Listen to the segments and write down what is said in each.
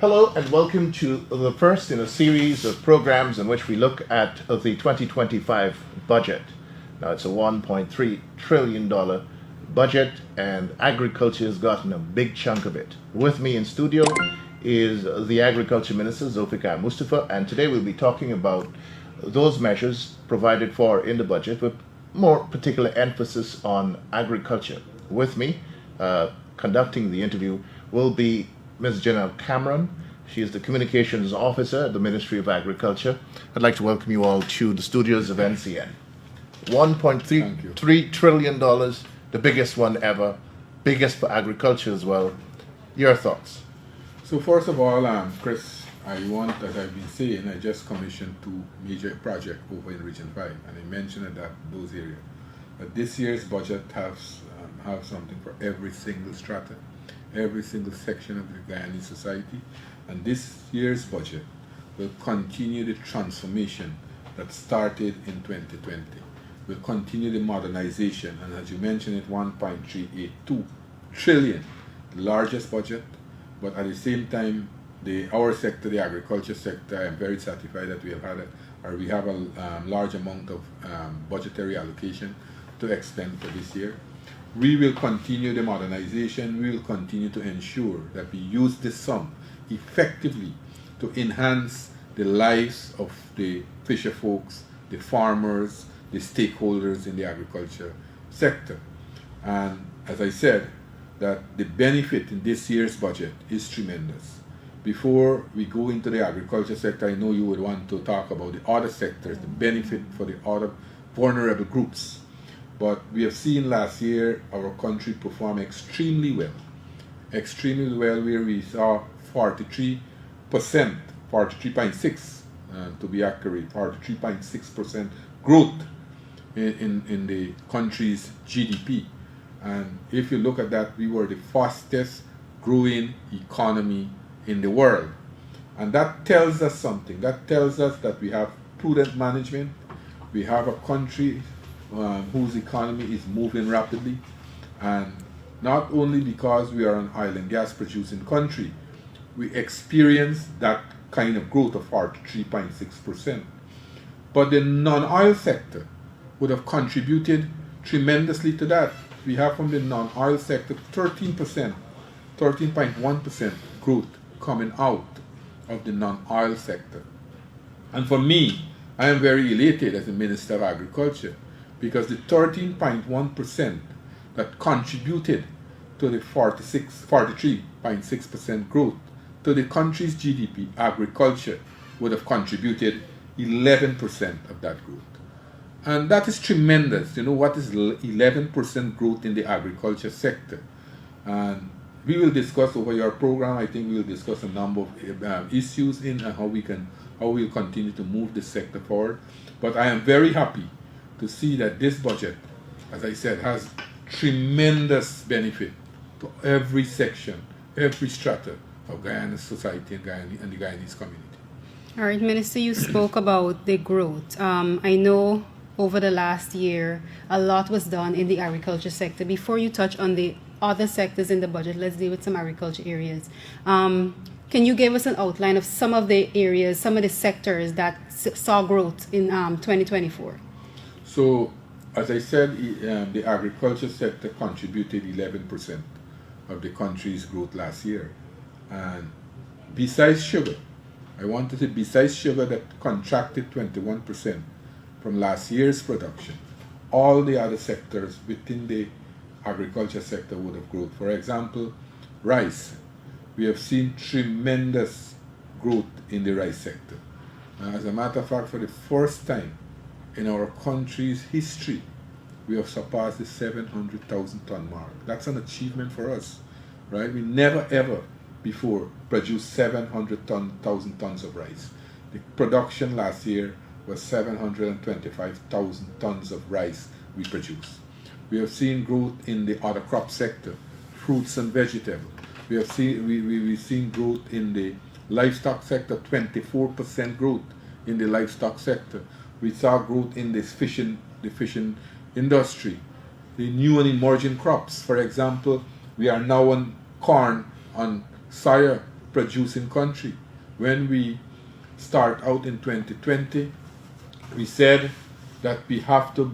Hello and welcome to the first in a series of programs in which we look at the 2025 budget. Now it's a $1.3 trillion budget and agriculture has gotten a big chunk of it. With me in studio is the Agriculture Minister, Zulfikar Mustapha, and today we'll be talking about those measures provided for in the budget with more particular emphasis on agriculture. With me, conducting the interview will be Ms. Janelle Cameron. She is the Communications Officer at the Ministry of Agriculture. I'd like to welcome you all to the studios of NCN. $1.3 trillion, the biggest one ever, biggest for agriculture as well. Your thoughts? So first of all, Chris, as I've been saying, I just commissioned 2 major projects over in Region 5, and I mentioned that those areas. But this year's budget have something for every single strata, every single section of the Guyanese society, and this year's budget will continue the transformation that started in 2020. Will continue the modernization, and as you mentioned, it 1.382 trillion, the largest budget. But at the same time, our sector, the agriculture sector, I am very satisfied that we have a large amount of budgetary allocation to expend for this year. We will continue the modernization. We will continue to ensure that we use this sum effectively to enhance the lives of the fisher folks, the farmers, the stakeholders in the agriculture sector. And as I said, that the benefit in this year's budget is tremendous. Before we go into the agriculture sector, I know you would want to talk about the other sectors, the benefit for the other vulnerable groups. But we have seen last year our country perform extremely well, where we saw 43.6 to be accurate, 43.6% growth in the country's GDP. And if you look at that, we were the fastest growing economy in the world. And that tells us something. That tells us that we have prudent management. We have a country whose economy is moving rapidly. And not only because we are an oil and gas producing country, we experience that kind of growth of 43.6%. But the non-oil sector would have contributed tremendously to that. We have from the non-oil sector 13.1% growth coming out of the non-oil sector. And for me, I am very elated as the Minister of Agriculture because the 13.1% that contributed to the 43.6% growth to the country's GDP, agriculture would have contributed 11% of that growth. And that is tremendous. You know what is 11% growth in the agriculture sector? And we will discuss over your program. I think we will discuss a number of issues in how we'll continue to move this sector forward. But I am very happy to see that this budget, as I said, has tremendous benefit to every section, every strata of Guyana society and the Guyanese community. All right, Minister, you spoke about the growth. I know over the last year, a lot was done in the agriculture sector. Before you touch on the other sectors in the budget, let's deal with some agriculture areas. Can you give us an outline of some of the areas, some of the sectors that saw growth in 2024? So, as I said, the agriculture sector contributed 11% of the country's growth last year. And besides sugar, I want to say besides sugar that contracted 21% from last year's production, all the other sectors within the agriculture sector would have grown. For example, rice. We have seen tremendous growth in the rice sector. As a matter of fact, for the first time in our country's history, we have surpassed the 700,000 ton mark. That's an achievement for us, right? We never ever before produced 700,000 tons of rice. The production last year was 725,000 tons of rice we produced. We have seen growth in the other crop sector, fruits and vegetables. We've seen growth in the livestock sector, 24% growth in the livestock sector. We saw growth in the fishing industry, the new and emerging crops. For example, we are now on corn, on soya producing country. When we start out in 2020, we said that we have to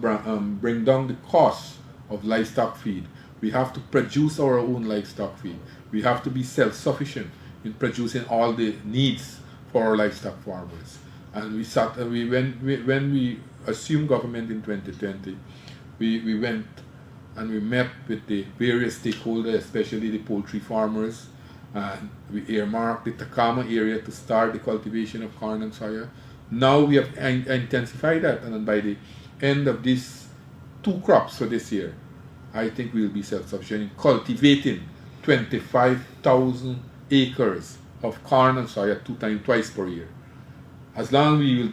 bring down the cost of livestock feed. We have to produce our own livestock feed. We have to be self-sufficient in producing all the needs for our livestock farmers. And when we assumed government in 2020, we went and we met with the various stakeholders, especially the poultry farmers, and we earmarked the Takama area to start the cultivation of corn and soya. Now we have intensified that, and by the end of these 2 crops for this year, I think we'll be self-sufficient in cultivating 25,000 acres of corn and soya twice per year. As long as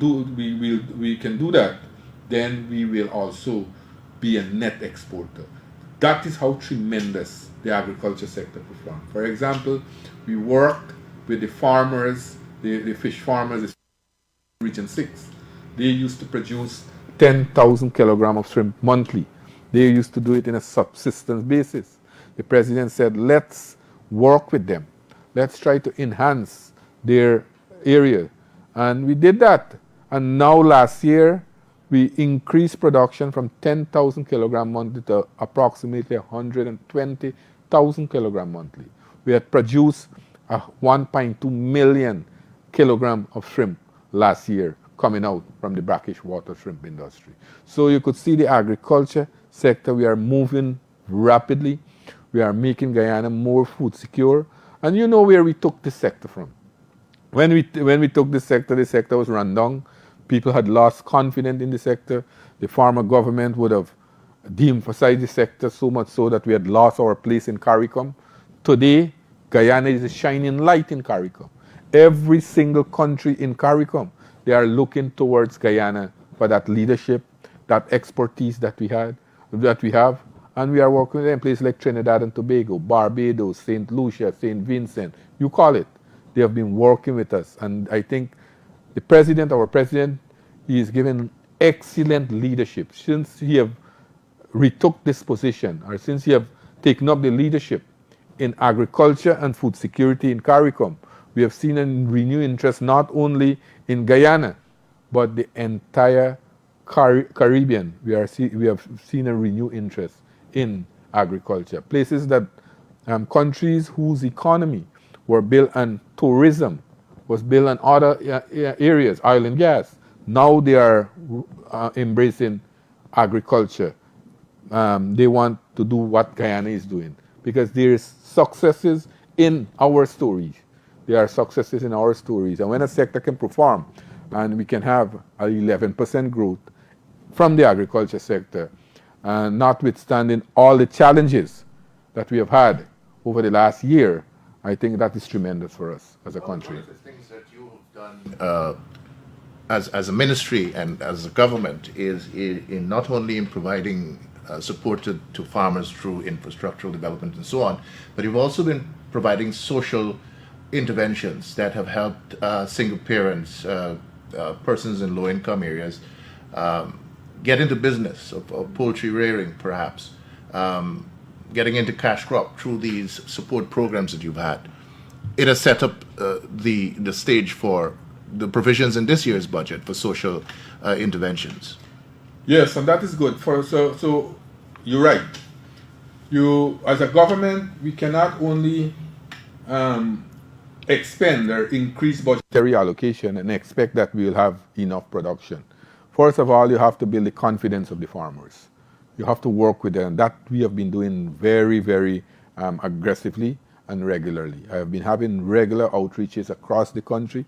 we can do that, then we will also be a net exporter. That is how tremendous the agriculture sector performs. For example, we worked with the farmers, the fish farmers, Region 6. They used to produce 10,000 kilograms of shrimp monthly. They used to do it in a subsistence basis. The president said, let's work with them. Let's try to enhance their area. And we did that. And now last year, we increased production from 10,000 kilograms monthly to approximately 120,000 kilograms monthly. We had produced 1.2 million kilograms of shrimp last year coming out from the brackish water shrimp industry. So you could see the agriculture sector, we are moving rapidly. We are making Guyana more food secure. And you know where we took this sector from. When we took the sector was run down. People had lost confidence in the sector. The former government would have de-emphasized the sector so much so that we had lost our place in CARICOM. Today, Guyana is a shining light in CARICOM. Every single country in CARICOM, they are looking towards Guyana for that leadership, that expertise that we have, and we are working with them. Places like Trinidad and Tobago, Barbados, St. Lucia, St. Vincent, you call it. They have been working with us, and I think our president, he is given excellent leadership. Since he have retook this position, or since he have taken up the leadership in agriculture and food security in CARICOM, we have seen a renewed interest not only in Guyana, but the entire Caribbean. We have seen a renewed interest in agriculture. Places that, countries whose economy were built on tourism, was built on other areas, oil and gas. Now they are embracing agriculture. They want to do what Guyana is doing because there is successes in our stories. There are successes in our stories. And when a sector can perform and we can have an 11% growth from the agriculture sector, notwithstanding all the challenges that we have had over the last year, I think that is tremendous for us as a country. One of the things that you have done as a ministry and as a government is in not only in providing support to farmers through infrastructural development and so on, but you've also been providing social interventions that have helped single parents, persons in low-income areas, get into business of poultry rearing, perhaps, getting into cash crop through these support programs that you've had. It has set up the stage for the provisions in this year's budget for social interventions. Yes, and that is good. So you're right. You, as a government, we cannot only expend or increase budgetary allocation and expect that we will have enough production. First of all, you have to build the confidence of the farmers. You have to work with them. That we have been doing very, very aggressively and regularly. I have been having regular outreaches across the country.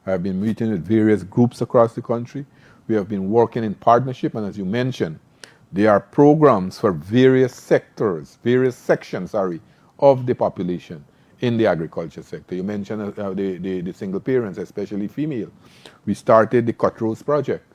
I have been meeting with various groups across the country. We have been working in partnership, and as you mentioned, there are programs for various sectors, various sections, of the population in the agriculture sector. You mentioned the single parents, especially female. We started the Cutthroats Project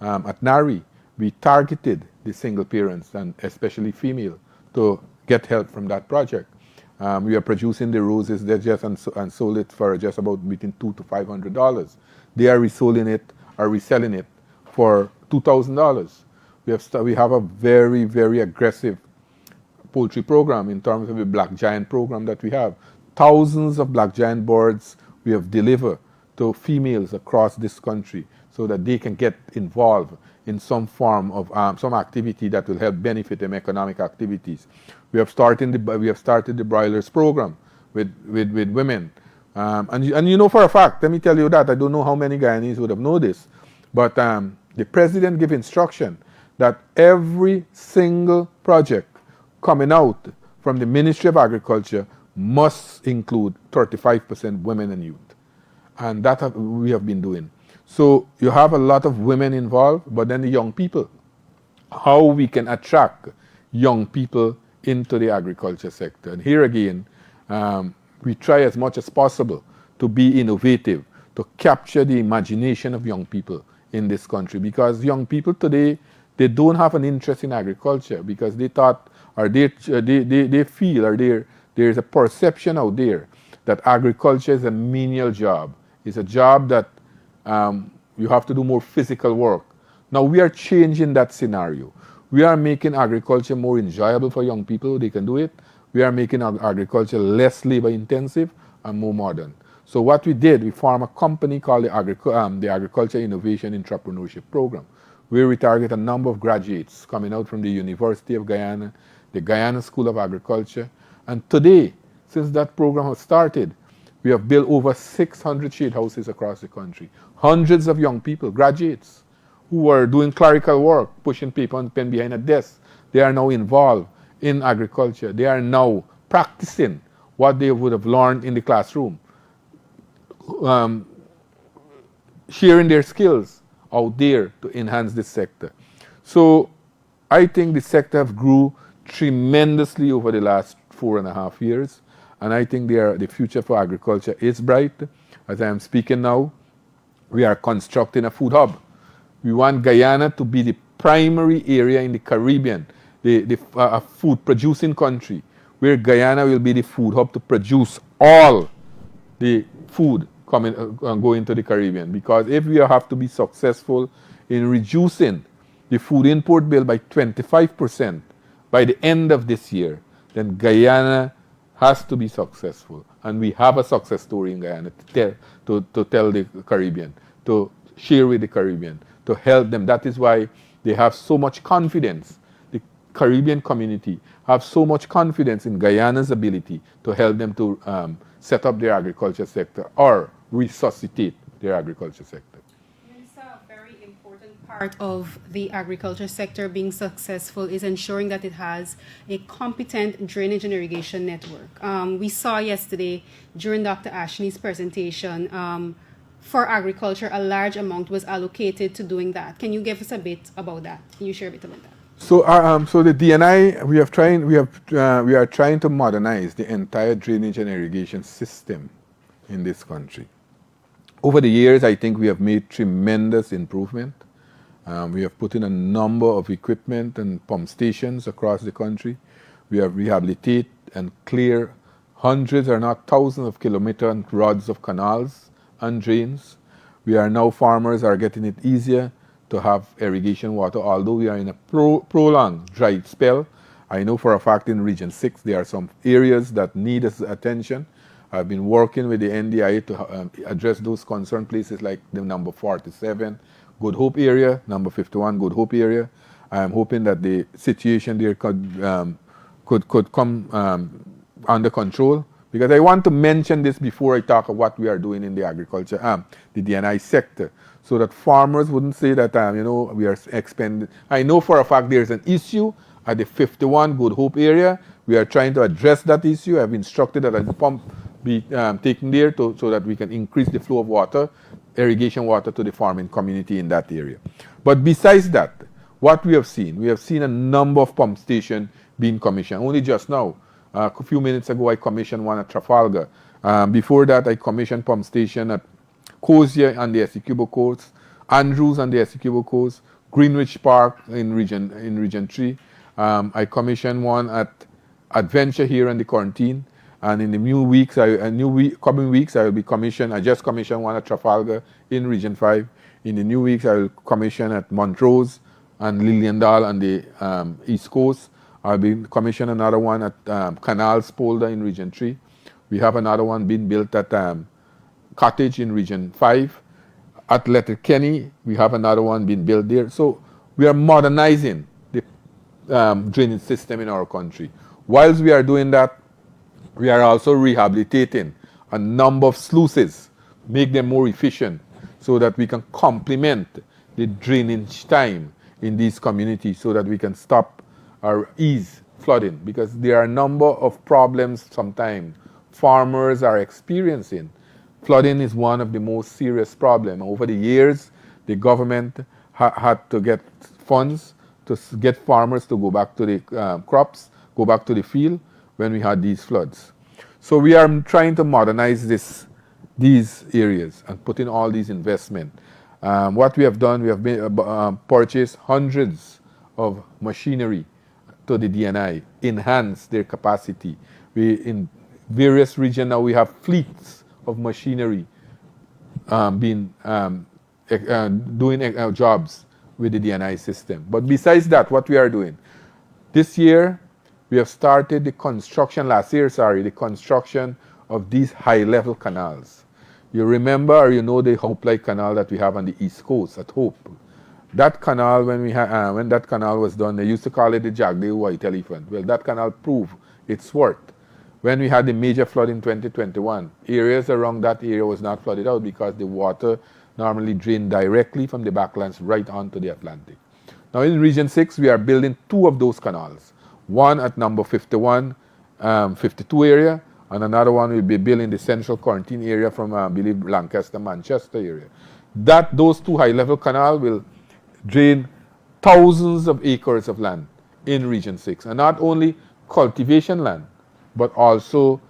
at NARI. We targeted the single parents and especially female to get help from that project. We are producing the roses and sold it for just about between $200 to $500. They are reselling it for $2,000. We have a very, very aggressive poultry program in terms of the Black Giant program that we have. thousands of black giant boards we have delivered to females across this country so that they can get involved in some form of some activity that will help benefit them economic activities. We have started the broilers program with women. And you know for a fact, let me tell you that, I don't know how many Guyanese would have known this, but the president gave instruction that every single project coming out from the Ministry of Agriculture must include 35% women and youth. And that we have been doing. So you have a lot of women involved, but then the young people. How we can attract young people into the agriculture sector. And here again, we try as much as possible to be innovative, to capture the imagination of young people in this country. Because young people today, they don't have an interest in agriculture because they thought, or they feel, or there's a perception out there that agriculture is a menial job. It's a job that you have to do more physical work. Now we are changing that scenario. We are making agriculture more enjoyable for young people. They can do it. We are making agriculture less labor intensive and more modern. So what we did, we formed a company called the Agriculture Innovation Entrepreneurship Program, where we target a number of graduates coming out from the University of Guyana, the Guyana School of Agriculture. And today, since that program has started, we have built over 600 shade houses across the country. Hundreds of young people, graduates, who are doing clerical work, pushing paper and pen behind a desk. They are now involved in agriculture. They are now practicing what they would have learned in the classroom, sharing their skills out there to enhance this sector. So I think the sector have grew tremendously over the last 4.5 years. And I think the future for agriculture is bright. As I am speaking now, we are constructing a food hub. We want Guyana to be the primary area in the Caribbean, a food producing country, where Guyana will be the food hub to produce all the food going to the Caribbean. Because if we have to be successful in reducing the food import bill by 25% by the end of this year, then Guyana has to be successful. And we have a success story in Guyana to tell the Caribbean, to share with the Caribbean, to help them. That is why they have so much confidence. The Caribbean community have so much confidence in Guyana's ability to help them to set up their agriculture sector or resuscitate their agriculture sector. It's a very important part of the agriculture sector being successful is ensuring that it has a competent drainage and irrigation network. We saw yesterday during Dr. Ashley's presentation, for agriculture, a large amount was allocated to doing that. Can you give us a bit about that? Can you share a bit about that? So the DNI, we are trying to modernize the entire drainage and irrigation system in this country. Over the years, I think we have made tremendous improvement. We have put in a number of equipment and pump stations across the country. We have rehabilitated and cleared hundreds or not thousands of kilometers and rods of canals and drains. Farmers are getting it easier to have irrigation water, although we are in a prolonged dry spell. I know for a fact in Region 6 there are some areas that need attention. I've been working with the NDIA to address those concerned places like the number 47 Good Hope area, number 51 Good Hope area. I'm hoping that the situation there could come under control, because I want to mention this before I talk of what we are doing in the agriculture, the DNI sector, so that farmers wouldn't say that we are expending. I know for a fact there's an issue at the 51 Good Hope area. We are trying to address that issue. I've instructed that a pump be taken there so that we can increase the flow of water, irrigation water to the farming community in that area. But besides that, what we have seen a number of pump stations being commissioned. Only just now, a few minutes ago, I commissioned one at Trafalgar. Before that, I commissioned pump station at Cozier on the Essequibo Coast, Andrews on the Essequibo Coast, Greenwich Park in Region 3. I commissioned one at Adventure here in the Quarantine. And in the coming weeks, I will be commissioned. I just commissioned one at Trafalgar in Region 5. In the new weeks, I will commission at Montrose and Liliendal on the East Coast. I'll be commissioning another one at Canals Polder in Region 3. We have another one being built at Cottage in Region 5. At Letterkenny, we have another one being built there. So we are modernizing the drainage system in our country. Whilst we are doing that, we are also rehabilitating a number of sluices, make them more efficient so that we can complement the drainage time in these communities so that we can stop or ease flooding, because there are a number of problems sometimes farmers are experiencing. Flooding is one of the most serious problems. Over the years, the government had to get funds to get farmers to go back to the crops, go back to the field when we had these floods. So we are trying to modernize these areas and put in all these investment. What we have done, we have purchased hundreds of machinery to the DNI, enhance their capacity. In various regions now we have fleets of machinery doing jobs with the DNI system. But besides that, what we are doing, this year we have started the construction, the construction of these high-level canals. You remember or you know the Hope Light Canal that we have on the East Coast at Hope. That canal, when that canal was done, they used to call it the Jagdeo White Elephant. Well, that canal proved its worth. When we had the major flood in 2021, areas around that area was not flooded out because the water normally drained directly from the backlands right onto the Atlantic. Now in Region 6, we are building 2 of those canals. One at number 51, 52 area, and another one will be built in the central quarantine area from, I believe, Lancaster, Manchester area. Those 2 high-level canals will drain thousands of acres of land in Region 6. And not only cultivation land, but also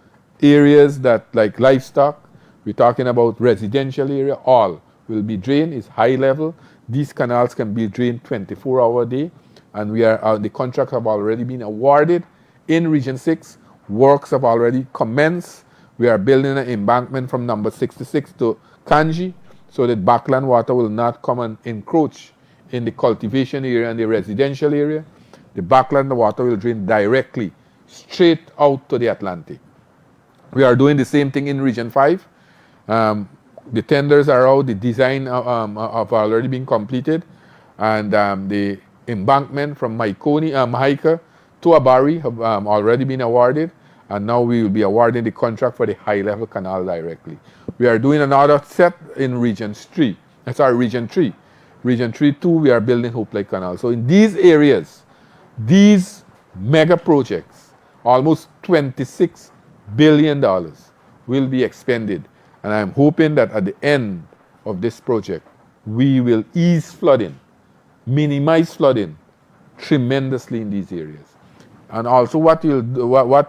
areas that, like livestock, we're talking about residential area, all will be drained. It's high level. These canals can be drained 24-hour a day. And the contracts have already been awarded in Region 6. Works have already commenced. We are building an embankment from number 66 to Kanji so that backland water will not come and encroach in the cultivation area and the residential area. The backland water will drain directly straight out to the Atlantic. We are doing the same thing in Region 5. The tenders are out, the design have already been completed, and the embankment from Mahika to Abari have already been awarded, and now we will be awarding the contract for the high-level canal directly. We are doing another set in Region 3. Region 3 too, we are building Hope Light Canal. So in these areas, these mega projects, almost $26 billion will be expended. And I'm hoping that at the end of this project, we will ease flooding, minimize flooding tremendously in these areas. And also what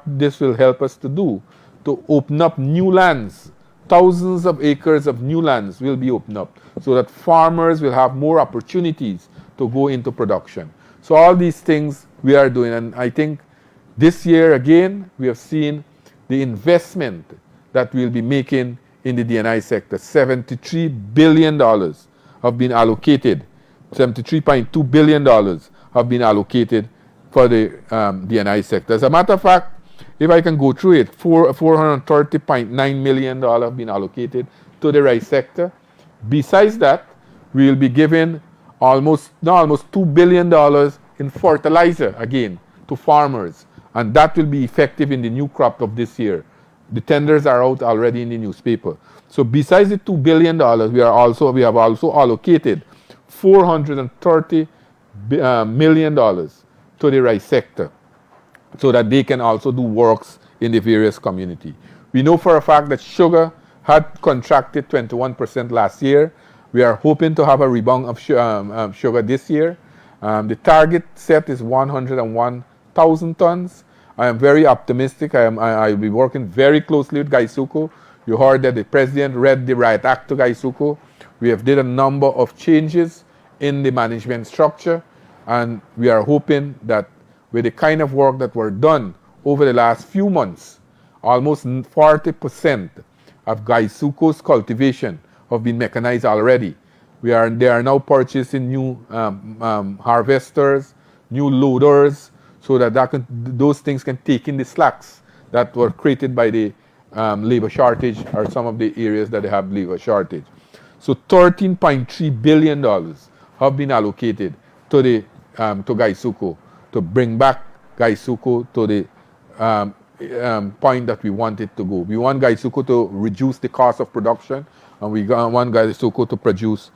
this will help us to do, to open up new lands. Thousands of acres of new lands will be opened up so that farmers will have more opportunities to go into production. So all these things we are doing, and I think this year again we have seen the investment that we'll be making in the DNI sector. $73 billion have been allocated, $73.2 billion have been allocated for the DNI sector. As a matter of fact, if I can go through it, $430.9 million have been allocated to the rice sector. Besides that, we will be giving almost $2 billion in fertilizer again to farmers, and that will be effective in the new crop of this year. The tenders are out already in the newspaper. So besides the $2 billion, we have also allocated $430 million to the rice sector, so that they can also do works in the various community. We know for a fact that sugar had contracted 21% last year. We are hoping to have a rebound of sugar this year. The target set is 101,000 tons. I am very optimistic. I will be working very closely with Gaisuko. You heard that the president read the Right Act to Gaisuko. We have did a number of changes in the management structure, and we are hoping that with the kind of work that were done over the last few months, almost 40% of Gaisuko's cultivation have been mechanized already. They are now purchasing new harvesters, new loaders, so that those things can take in the slacks that were created by the labor shortage, or some of the areas that they have labor shortage. So $13.3 billion have been allocated to the to Gaisuco to bring back Gaisuco to the point that we want it to go. We want Gaisuco to reduce the cost of production, and we want Gaisuco to produce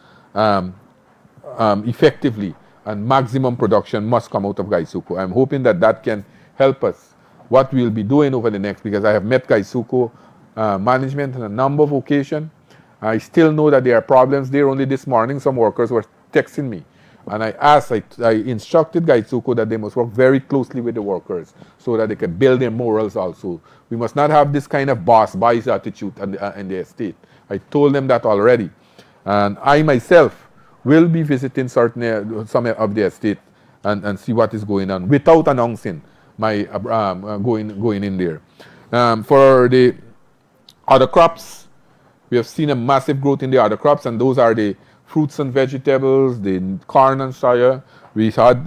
effectively, and maximum production must come out of Gaisuco. I'm hoping that that can help us. What we'll be doing over the next, because I have met Gaisuco management on a number of occasions. I still know that there are problems there. Only this morning, some workers were texting me. And I instructed Gaisuco that they must work very closely with the workers so that they can build their morals also. We must not have this kind of boss-boys attitude in the estate. I told them that already. And I myself will be visiting some of the estate and see what is going on without announcing my going in there. For the other crops, we have seen a massive growth in the other crops, and those are the fruits and vegetables, the corn and soya. We have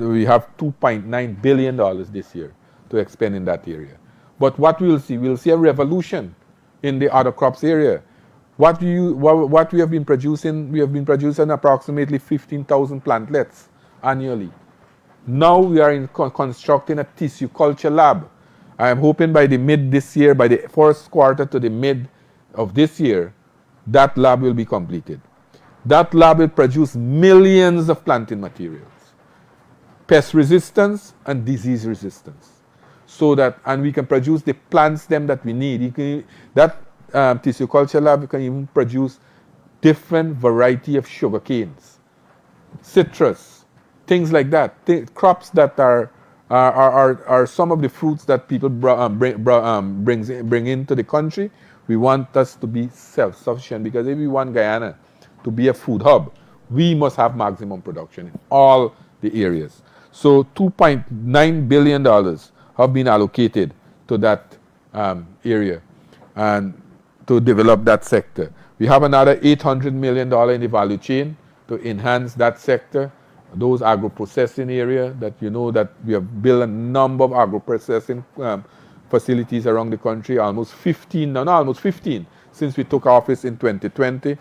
$2.9 billion this year to expend in that area. But what we'll see a revolution in the other crops area. What we have been producing, approximately 15,000 plantlets annually. Now we are constructing a tissue culture lab. I am hoping by the mid this year, by the first quarter to the mid of this year, that lab will be completed. That lab will produce millions of planting materials, pest resistance and disease resistance, so that, and we can produce the plant stem that we need. That tissue culture lab can even produce different variety of sugar canes, citrus, things like that. Crops that are some of the fruits that people bring into the country. We want us to be self-sufficient, because if we want Guyana to be a food hub, we must have maximum production in all the areas. So $2.9 billion have been allocated to that area and to develop that sector. We have another $800 million in the value chain to enhance that sector. Those agro-processing area that you know that we have built a number of agro-processing facilities around the country, almost 15 since we took office in 2020.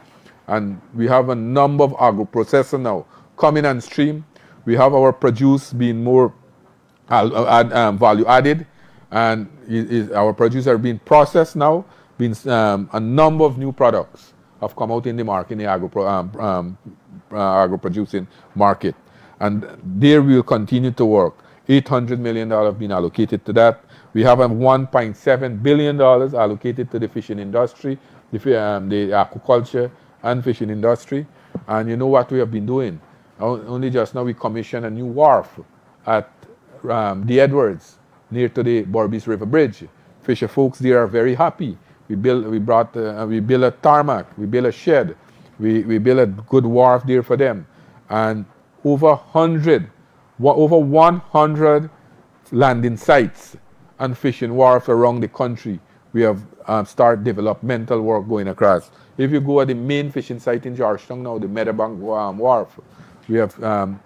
And we have a number of agro-processors now coming on stream. We have our produce being more value added, and our produce are being processed now. A number of new products have come out in the market, in the agro-producing market. And there we will continue to work. $800 million have been allocated to that. We have $1.7 billion allocated to the fishing industry, the aquaculture and fishing industry. And you know what we have been doing? Only just now we commissioned a new wharf at the Edwards, near to the Borbis River Bridge. Fisher folks there are very happy. We built a tarmac, we built a shed, we built a good wharf there for them. And over 100 landing sites and fishing wharves around the country, we have started developmental work going across. If you go at the main fishing site in Georgetown now, the Meadowbank Wharf, we have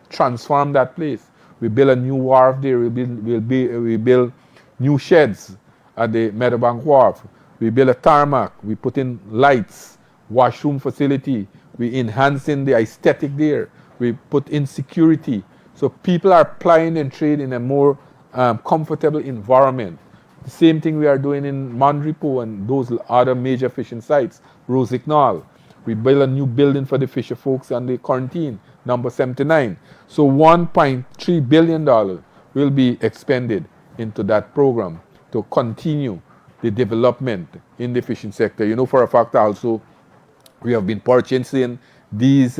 transformed that place. We built a new wharf there. We build new sheds at the Meadowbank Wharf. We built a tarmac. We put in lights, washroom facility. We enhancing the aesthetic there. We put in security. So people are plying and trade in a more comfortable environment. The same thing we are doing in Mondripo and those other major fishing sites, Rosignol. We built a new building for the fisher folks and the quarantine, number 79. So $1.3 billion will be expended into that program to continue the development in the fishing sector. You know for a fact also, we have been purchasing these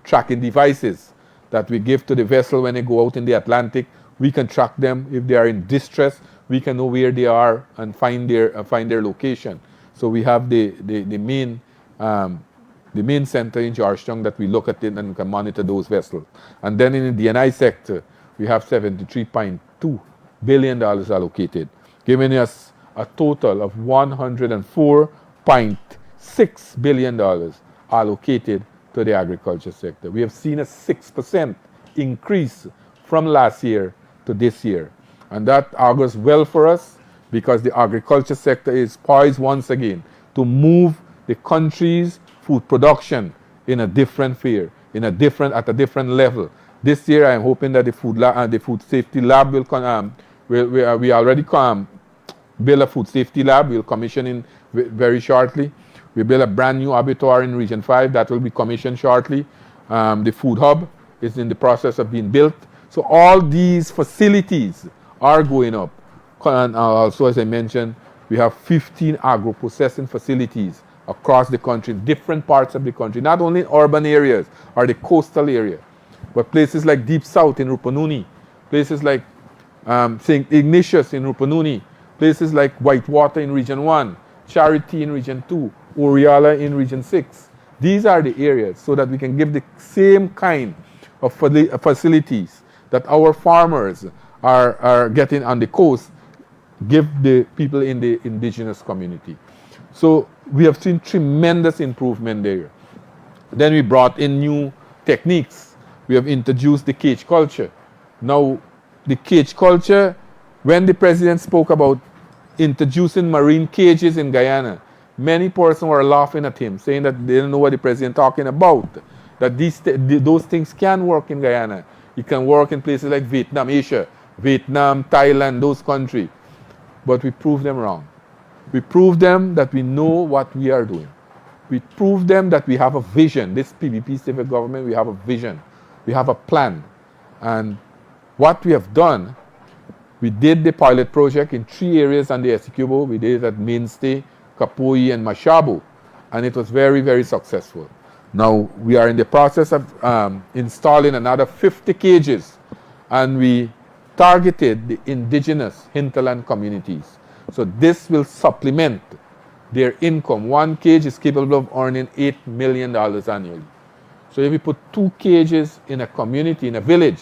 tracking devices that we give to the vessel when they go out in the Atlantic. We can track them. If they are in distress, we can know where they are and find their location. So we have the main center in Georgetown that we look at it and can monitor those vessels. And then in the DNI sector, we have $73.2 billion allocated, giving us a total of $104.6 billion allocated to the agriculture sector. We have seen a 6% increase from last year to this year. And that augurs well for us, because the agriculture sector is poised once again to move the country's food production in a different sphere, at a different level. This year, I'm hoping that the food safety lab will we already build a food safety lab. We'll commission in very shortly. We build a brand new abattoir in Region 5 that will be commissioned shortly. The food hub is in the process of being built. So all these facilities are going up. And also, as I mentioned, we have 15 agro-processing facilities across the country, in different parts of the country, not only in urban areas or the coastal area, but places like Deep South in Rupununi, places like St. Ignatius in Rupununi, places like Whitewater in Region 1, Charity in Region 2, Oriala in Region 6. These are the areas so that we can give the same kind of facilities that our farmers are getting on the coast, give the people in the indigenous community. So we have seen tremendous improvement there. Then we brought in new techniques. We have introduced the cage culture. Now, the cage culture, when the president spoke about introducing marine cages in Guyana, many persons were laughing at him, saying that they didn't know what the president talking about, that those things can work in Guyana. It can work in places like Vietnam, Asia, Vietnam, Thailand, those countries. But we proved them wrong. We proved them that we know what we are doing. We proved them that we have a vision. This PBP civil government, we have a vision. We have a plan. And what we have done, we did the pilot project in 3 areas on the Essequibo. We did it at Mainstay, Kapoi, and Mashabo. And it was very, very successful. Now, we are in the process of installing another 50 cages. And we targeted the indigenous hinterland communities. So this will supplement their income. 1 cage is capable of earning $8 million annually. So if we put 2 cages in a community, in a village,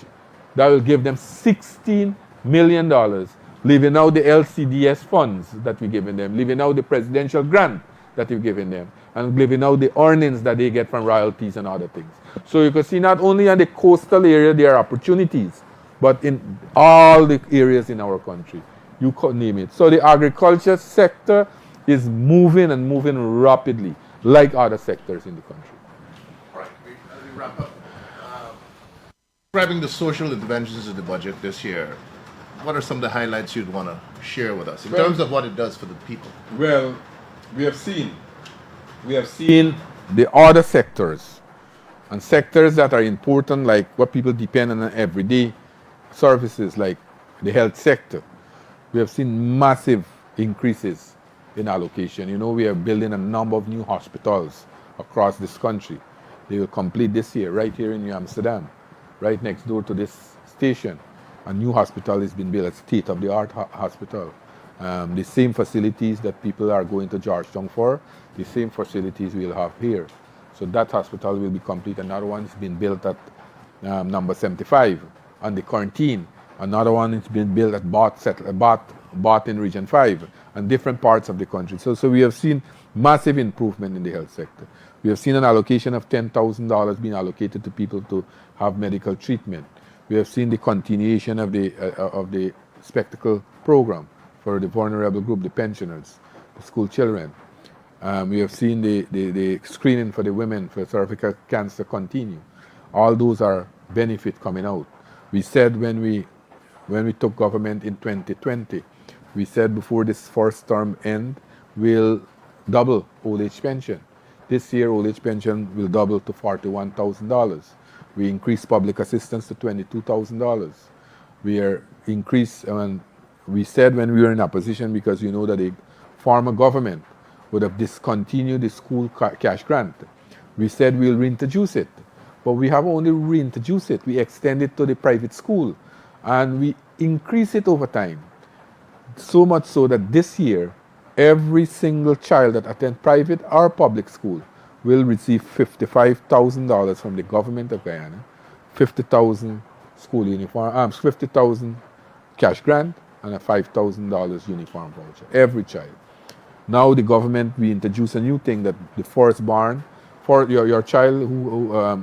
that will give them $16 million, leaving out the LCDS funds that we're giving them, leaving out the presidential grant that we're giving them, and leaving out the earnings that they get from royalties and other things. So you can see not only on the coastal area there are opportunities, but in all the areas in our country. You could name it. So the agriculture sector is moving and moving rapidly, like other sectors in the country. All right, as we wrap up, describing the social interventions in the budget this year, what are some of the highlights you'd want to share with us in terms of what it does for the people? Well, we have seen the other sectors, and sectors that are important, like what people depend on everyday services, like the health sector. We have seen massive increases in allocation. You know, we are building a number of new hospitals across this country. They will complete this year, right here in New Amsterdam, right next door to this station. A new hospital is being built, a state-of-the-art hospital. The same facilities that people are going to Georgetown for, the same facilities we'll have here. So that hospital will be complete. Another one is being built at number 75 on the quarantine. Another one is being built at Bot in Region 5 and different parts of the country. So we have seen massive improvement in the health sector. We have seen an allocation of $10,000 being allocated to people to have medical treatment. We have seen the continuation of the spectacle program for the vulnerable group, the pensioners, the school children. We have seen the screening for the women for cervical cancer continue. All those are benefit coming out. We said when we took government in 2020, we said before this first term end, we'll double old age pension. This year, old age pension will double to $41,000. We increased public assistance to $22,000. We are increased, we said when we were in opposition, because you know that the former government would have discontinued the school cash grant. We said we'll reintroduce it, but we have only reintroduced it. We extend it to the private school, and we increase it over time. So much so that this year, every single child that attends private or public school will receive $55,000 from the government of Guyana, 50,000 school uniform, 50,000 cash grant, and a $5,000 uniform voucher, every child. Now the government, we introduce a new thing that the firstborn, for your child,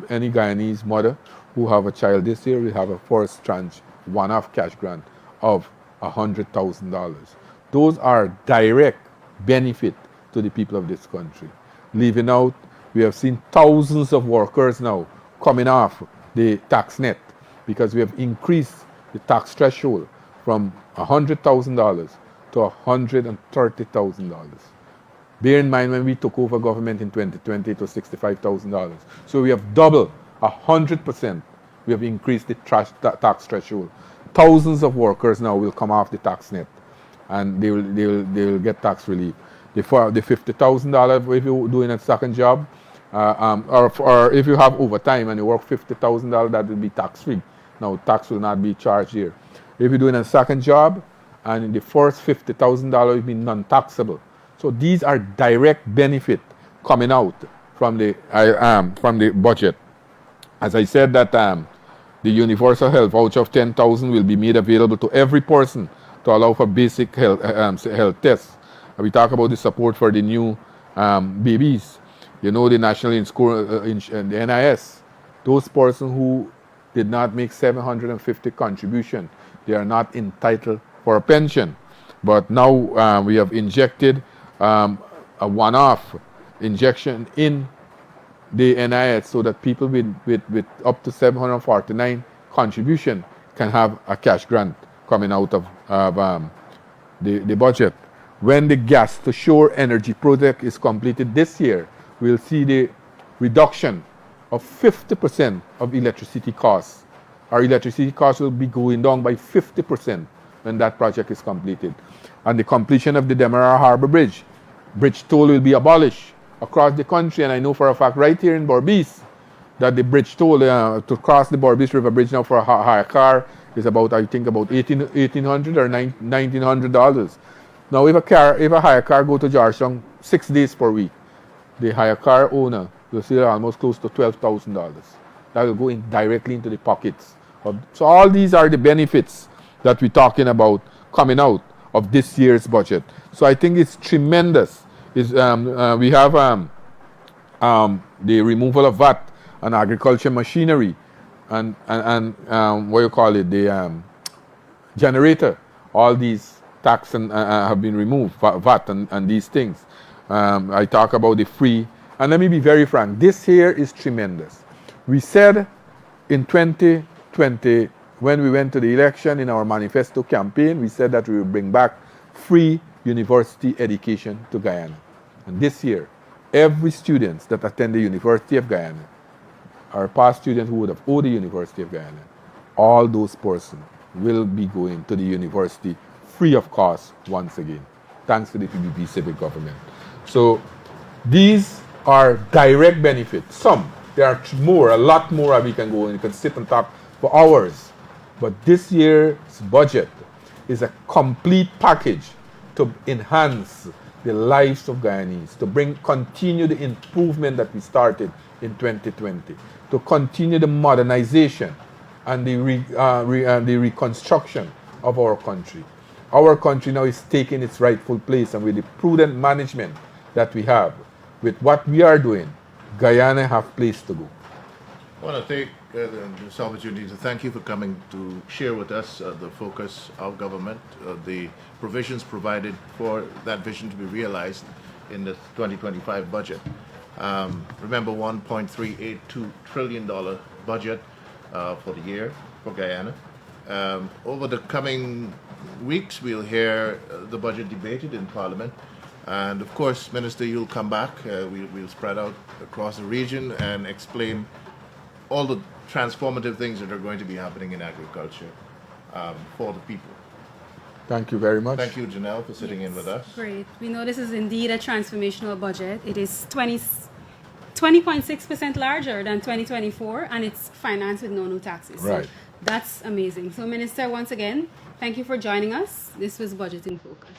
any Guyanese mother who have a child this year will have a first tranche one-off cash grant of $100,000. Those are direct benefit to the people of this country. Leaving out, we have seen thousands of workers now coming off the tax net because we have increased the tax threshold from $100,000 to $130,000. Bear in mind, when we took over government in 2020, it was $65,000. So we have doubled, 100%. We have increased the tax threshold. Thousands of workers now will come off the tax net, and they will get tax relief. The $50,000 if you're doing a second job, or if you have overtime and you work $50,000, that will be tax free. Now tax will not be charged here. If you're doing a second job, and the first $50,000 will be non-taxable. So these are direct benefit coming out from the budget. As I said, that the universal health voucher of $10,000 will be made available to every person to allow for basic health tests. We talk about the support for the new babies. You know, the national the NIS. Those persons who did not make 750 contribution, they are not entitled for a pension. But now we have injected a one-off injection in the NIS so that people with up to 749 contribution can have a cash grant coming out of the budget. When the gas to shore energy project is completed this year, we'll see the reduction of 50% of electricity costs. Our electricity costs will be going down by 50% when that project is completed. And the completion of the Demerara Harbor Bridge toll will be abolished across the country. And I know for a fact right here in Berbice that the bridge toll to cross the Berbice River Bridge now for a hire car is about, I think, about $1,800 or $1,900. Now, if a hire car go to Georgetown 6 days per week, the hire car owner will see almost close to $12,000. That will go in directly into the pockets. So all these are the benefits that we're talking about coming out of this year's budget. So I think it's tremendous. We have the removal of VAT on agriculture machinery and what you call it, the generator. All these tax have been removed, VAT and these things. I talk about the free. And let me be very frank, this here is tremendous. We said in 2020, when we went to the election in our manifesto campaign, we said that we will bring back free university education to Guyana. And this year, every student that attend the University of Guyana, or past students who would have owed the University of Guyana, all those persons will be going to the university free of cost once again, thanks to the PPP civic government. So these are direct benefits. Some, there are more, a lot more we can go and you can sit and talk for hours. But this year's budget is a complete package to enhance the lives of Guyanese, to continue the improvement that we started in 2020, to continue the modernization and the reconstruction of our country. Our country now is taking its rightful place, and with the prudent management that we have, with what we are doing, Guyana have place to go. I want to take this opportunity to thank you for coming to share with us the focus of government, the provisions provided for that vision to be realized in the 2025 budget. Remember, $1.382 trillion budget for the year for Guyana. Over the coming weeks, we'll hear the budget debated in Parliament. And of course, Minister, you'll come back. We'll spread out across the region and explain all the transformative things that are going to be happening in agriculture for the people. Thank you very much. Thank you, Janelle, for sitting in with us. Great. We know this is indeed a transformational budget. It is 20.6% larger than 2024, and it's financed with no new taxes. Right. So that's amazing. So, Minister, once again, thank you for joining us. This was Budget in Focus.